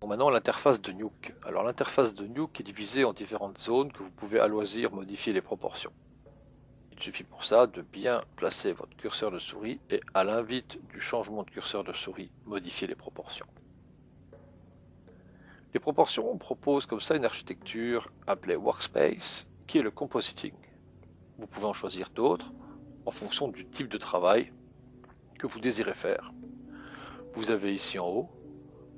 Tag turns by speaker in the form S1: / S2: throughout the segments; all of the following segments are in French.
S1: Donc maintenant l'interface de Nuke. Alors l'interface de Nuke est divisée en différentes zones que vous pouvez à loisir modifier les proportions. Il suffit pour ça de bien placer votre curseur de souris et à l'invite du changement de curseur de souris, modifier les proportions. Les proportions, on propose comme ça une architecture appelée Workspace, qui est le compositing. Vous pouvez en choisir d'autres en fonction du type de travail que vous désirez faire. Vous avez ici en haut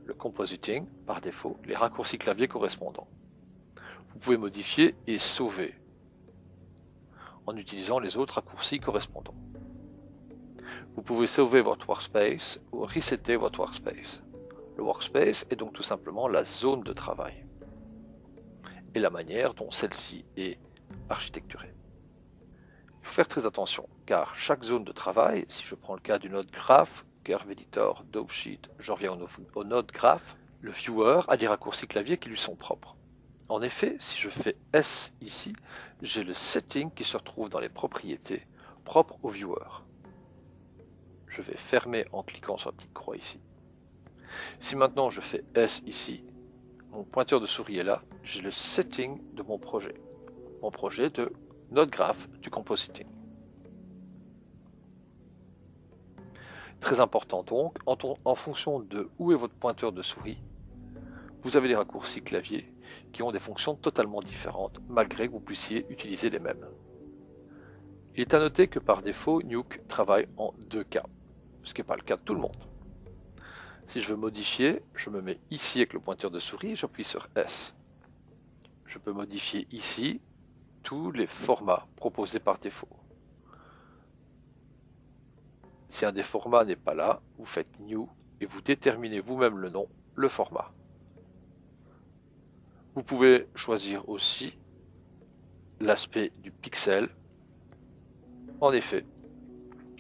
S1: le compositing, par défaut, les raccourcis clavier correspondants. Vous pouvez modifier et sauver en utilisant les autres raccourcis correspondants. Vous pouvez sauver votre workspace ou resetter votre workspace. Le workspace est donc tout simplement la zone de travail et la manière dont celle-ci est architecturée. Il faut faire très attention car chaque zone de travail, si je prends le cas du node graph, Curve Editor, Dopesheet, je reviens au node graph, le viewer a des raccourcis clavier qui lui sont propres. En effet, si je fais S ici, j'ai le setting qui se retrouve dans les propriétés propres au viewer. Je vais fermer en cliquant sur la petite croix ici. Si maintenant je fais S ici, mon pointeur de souris est là, j'ai le setting de mon projet de node graph du compositing. Très important donc, en fonction de où est votre pointeur de souris, vous avez des raccourcis clavier qui ont des fonctions totalement différentes, malgré que vous puissiez utiliser les mêmes. Il est à noter que par défaut, Nuke travaille en 2 cas, ce qui n'est pas le cas de tout le monde. Si je veux modifier, je me mets ici avec le pointeur de souris et j'appuie sur S. Je peux modifier ici tous les formats proposés par défaut. Si un des formats n'est pas là, vous faites New et vous déterminez vous-même le nom, le format. Vous pouvez choisir aussi l'aspect du pixel. En effet,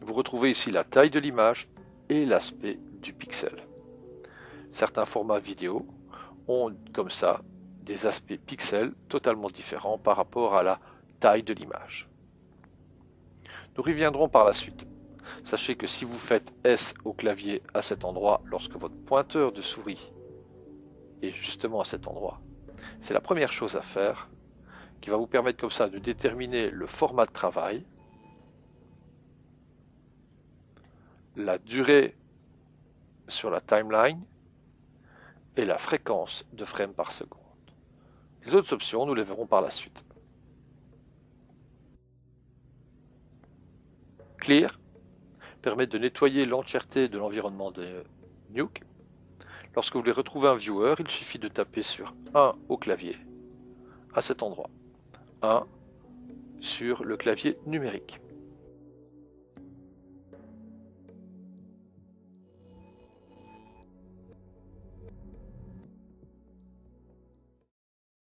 S1: vous retrouvez ici la taille de l'image et l'aspect du pixel. Certains formats vidéo ont comme ça des aspects pixels totalement différents par rapport à la taille de l'image. Nous reviendrons par la suite. Sachez que si vous faites S au clavier à cet endroit, lorsque votre pointeur de souris est justement à cet endroit, c'est la première chose à faire qui va vous permettre comme ça de déterminer le format de travail, la durée sur la timeline et la fréquence de frames par seconde. Les autres options, nous les verrons par la suite. Clear permet de nettoyer l'entièreté de l'environnement de Nuke. Lorsque vous voulez retrouver un viewer, il suffit de taper sur 1 au clavier, à cet endroit. 1 sur le clavier numérique.